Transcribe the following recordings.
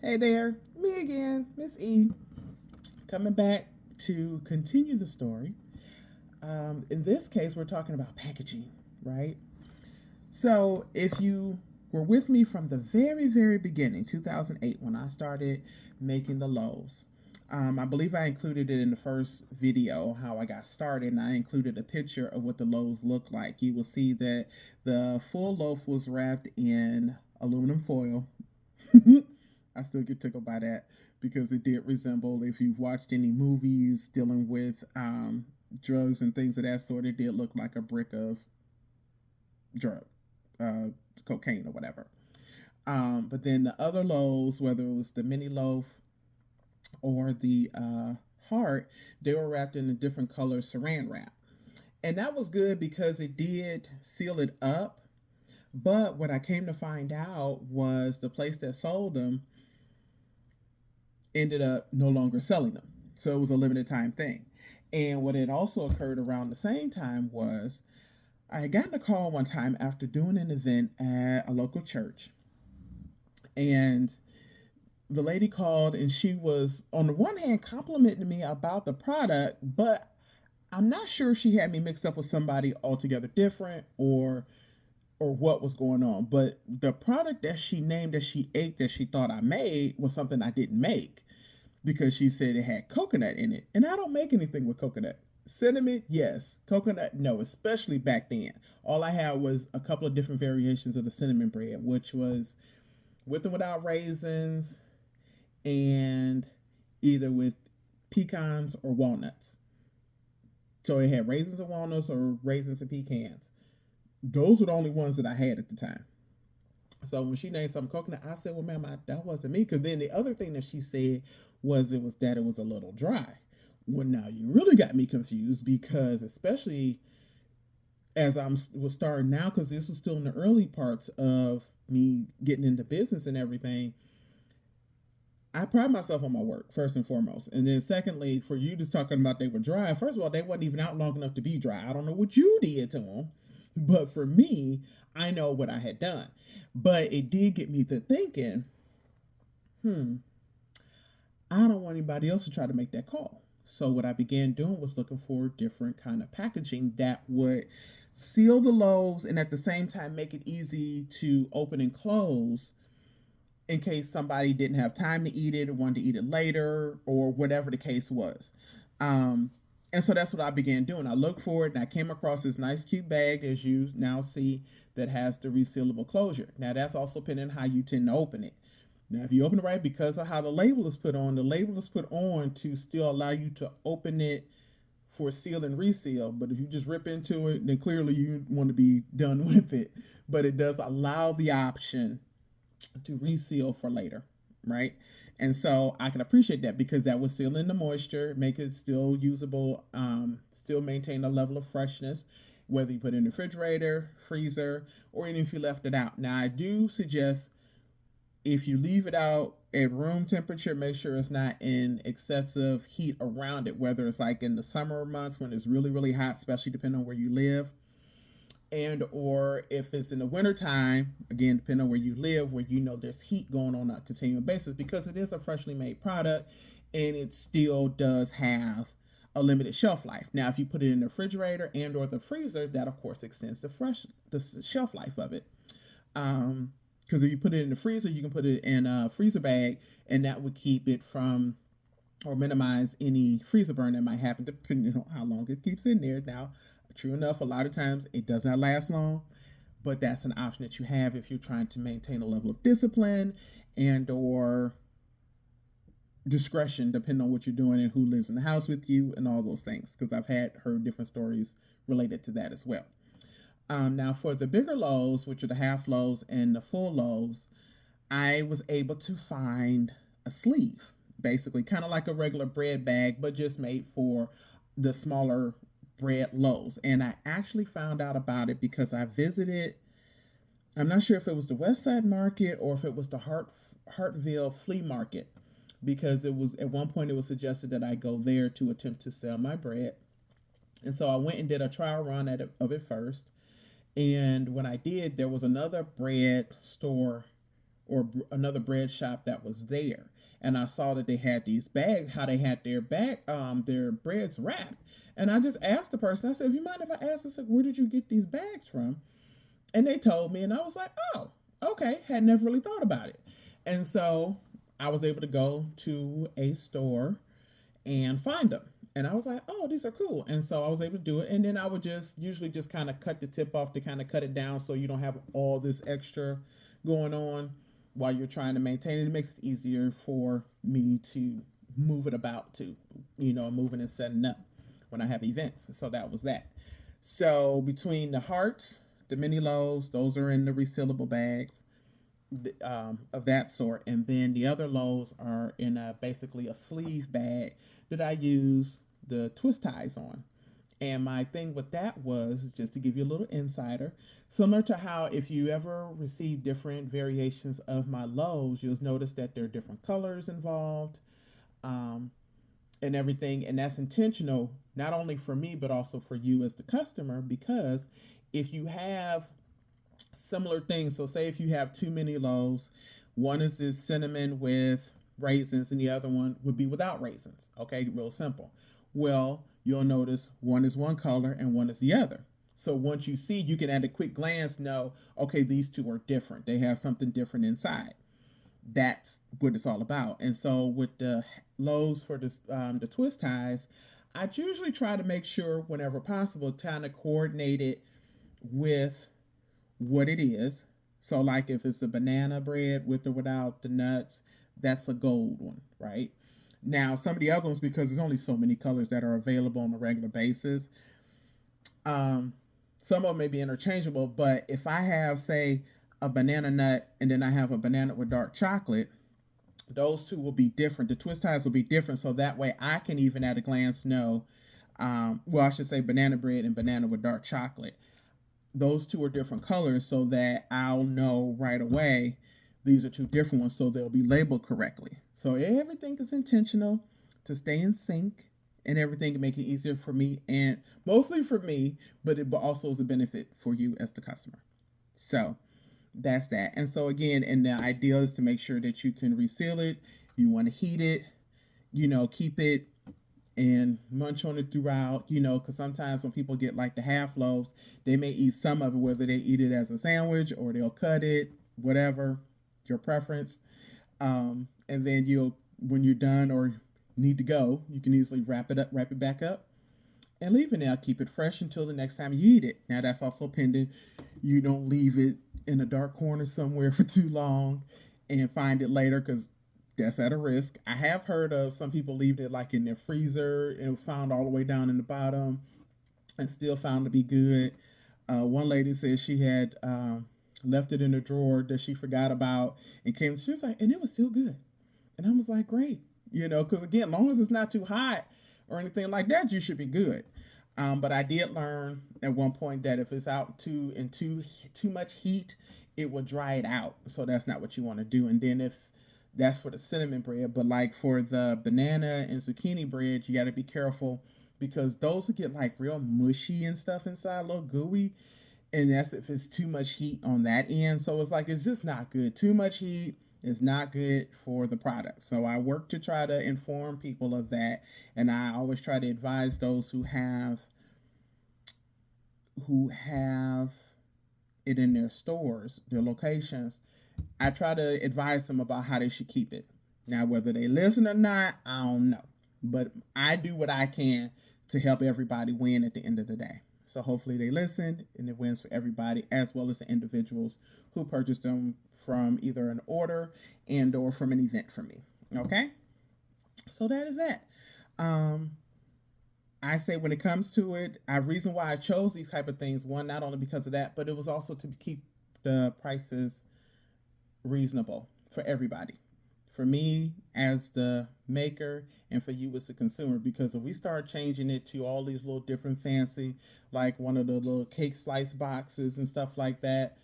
Hey there, me again, Miss E, coming back to continue the story. In this case, we're talking about packaging, right? So, if you were with me from the very, very beginning, 2008, when I started making the loaves, I believe I included it in the first video how I got started, and I included a picture of what the loaves looked like. You will see that the full loaf was wrapped in aluminum foil. I still get tickled by that because it did resemble, if you've watched any movies dealing with drugs and things of that sort, it did look like a brick of drug, uh, cocaine or whatever. But then the other loaves, whether it was the mini loaf or the heart, they were wrapped in a different color saran wrap. And that was good because it did seal it up. But what I came to find out was the place that sold them ended up no longer selling them. So it was a limited time thing. And what had also occurred around the same time was I had gotten a call one time after doing an event at a local church. And the lady called and she was, on the one hand, complimenting me about the product, but I'm not sure if she had me mixed up with somebody altogether different or what was going on. But the product that she named that she ate that she thought I made was something I didn't make because she said it had coconut in it. And I don't make anything with coconut. Cinnamon, yes. Coconut, no, especially back then. All I had was a couple of different variations of the cinnamon bread, which was with and without raisins and either with pecans or walnuts. So it had raisins and walnuts or raisins and pecans. Those were the only ones that I had at the time. So when she named something coconut, I said, "Well, ma'am, that wasn't me." Because then the other thing that she said was it was a little dry. Well, now you really got me confused because especially as was starting now, because this was still in the early parts of me getting into business and everything. I pride myself on my work first and foremost, and then secondly, for you just talking about they were dry. First of all, they wasn't even out long enough to be dry. I don't know what you did to them, but for me, I know what I had done. But it did get me to thinking, hmm, I don't want anybody else to try to make that call. So what I began doing was looking for different kind of packaging that would seal the loaves and at the same time make it easy to open and close in case somebody didn't have time to eat it or wanted to eat it later or whatever the case was. Um, and so that's what I began doing. I looked for it and I came across this nice cute bag, as you now see, that has the resealable closure. Now that's also depending on how you tend to open it. Now, if you open it right, because of how the label is put on, the label is put on to still allow you to open it for seal and reseal. But if you just rip into it, then clearly you want to be done with it. But it does allow the option to reseal for later, right? And so I can appreciate that because that would seal in the moisture, make it still usable, still maintain a level of freshness, whether you put it in the refrigerator, freezer, or even if you left it out. Now, I do suggest if you leave it out at room temperature, make sure it's not in excessive heat around it, whether it's like in the summer months when it's really, really hot, especially depending on where you live, and or if it's in the wintertime, again, depending on where you live, where you know there's heat going on a continual basis, because it is a freshly made product and it still does have a limited shelf life. Now, if you put it in the refrigerator and or the freezer, that of course extends the shelf life of it. Because if you put it in the freezer, you can put it in a freezer bag, and that would keep it from or minimize any freezer burn that might happen depending on how long it keeps in there. Now, true enough, a lot of times it does not last long, but that's an option that you have if you're trying to maintain a level of discipline and or discretion depending on what you're doing and who lives in the house with you and all those things, because I've heard different stories related to that as well. Now, for the bigger loaves, which are the half loaves and the full loaves, I was able to find a sleeve, basically, kind of like a regular bread bag, but just made for the smaller bread loaves. And I actually found out about it because I visited, I'm not sure if it was the West Side Market or if it was the Hartville Flea Market, because it was at one point it was suggested that I go there to attempt to sell my bread. And so I went and did a trial run of it first. And when I did, there was another bread store or another bread shop that was there, and I saw that they had these bags, how they had their breads wrapped, and I just asked the person. I said, "If you mind if I ask?" I said, "Where did you get these bags from?" And they told me, and I was like, "Oh, okay." Had never really thought about it, and so I was able to go to a store and find them. And I was like, oh, these are cool. And so I was able to do it. And then I would just usually just kind of cut the tip off to kind of cut it down so you don't have all this extra going on while you're trying to maintain it. It makes it easier for me to move it about to, moving and setting up when I have events. So that was that. So between the hearts, the mini loaves, those are in the resealable bags of that sort, and then the other loaves are in basically a sleeve bag that I use the twist ties on. And my thing with that was just to give you a little insider, similar to how if you ever receive different variations of my loaves, you'll notice that there are different colors involved, um, and everything, and that's intentional not only for me but also for you as the customer, because if you have similar things. So say if you have two mini loaves, one is this cinnamon with raisins and the other one would be without raisins. Okay, real simple. Well, you'll notice one is one color and one is the other. So once you see, you can at a quick glance know, okay, these two are different. They have something different inside. That's what it's all about. And so with the loaves for the twist ties, I usually try to make sure whenever possible, kind of coordinate it with what it is. So, like if it's a banana bread with or without the nuts, that's a gold one, right? Now, some of the other ones, because there's only so many colors that are available on a regular basis, um, some of them may be interchangeable. But if I have, say, a banana nut and then I have a banana with dark chocolate, those two will be different. The twist ties will be different. So that way I can even at a glance know, well, I should say banana bread and banana with dark chocolate, those two are different colors so that I'll know right away these are two different ones, so they'll be labeled correctly. So everything is intentional to stay in sync, and everything to make it easier for me, and mostly for me, but it also is a benefit for you as the customer. So that's that. And so again, and the idea is to make sure that you can reseal it. You want to heat it, keep it and munch on it throughout, because sometimes when people get like the half loaves, they may eat some of it, whether they eat it as a sandwich or they'll cut it, whatever your preference. And then when you're done or need to go, you can easily wrap it back up, and leave it now. Keep it fresh until the next time you eat it. Now that's also pending you don't leave it in a dark corner somewhere for too long and find it later, because that's at a risk. I have heard of some people leaving it like in their freezer and it was found all the way down in the bottom and still found to be good. One lady said she had left it in a drawer that she forgot about and came. She was like, and it was still good. And I was like, great, because again, as long as it's not too hot or anything like that, you should be good. But I did learn at one point that if it's out too much heat, it will dry it out. So that's not what you want to do. And then if that's for the cinnamon bread, but like for the banana and zucchini bread, you got to be careful because those will get like real mushy and stuff inside, a little gooey. And that's if it's too much heat on that end. So it's like, it's just not good. Too much heat is not good for the product. So I work to try to inform people of that. And I always try to advise those who have it in their stores, their locations. I try to advise them about how they should keep it. Now, whether they listen or not, I don't know. But I do what I can to help everybody win at the end of the day. So hopefully they listen and it wins for everybody, as well as the individuals who purchased them from either an order and or from an event for me. Okay? So that is that. Um, I say when it comes to it, a reason why I chose these type of things, one, not only because of that, but it was also to keep the prices reasonable for everybody. For me as the maker and for you as the consumer, because if we start changing it to all these little different fancy, like one of the little cake slice boxes and stuff like that,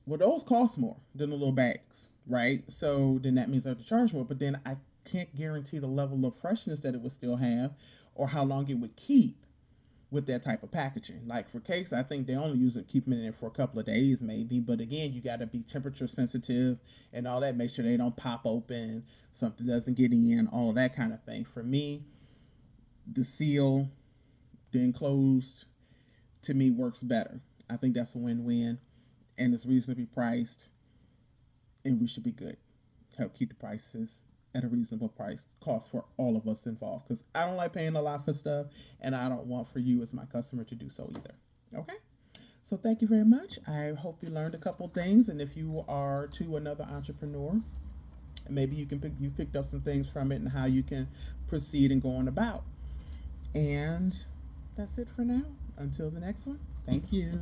well, those cost more than the little bags, right? So then that means I have to charge more, but then I can't guarantee the level of freshness that it would still have or how long it would keep with that type of packaging. Like for cakes, I think they only use it, keeping it in for a couple of days maybe. But again, you got to be temperature sensitive and all that. Make sure they don't pop open, something doesn't get in, all of that kind of thing. For me, the seal, the enclosed, to me works better. I think that's a win-win, and it's reasonably priced, and we should be good. Help keep the prices at a reasonable price cost for all of us involved, because I don't like paying a lot for stuff, and I don't want for you as my customer to do so either. Okay, so thank you very much. I hope you learned a couple things, and if you are to another entrepreneur, maybe you picked up some things from it and how you can proceed and go on about. And that's it for now. Until the next one, thank you.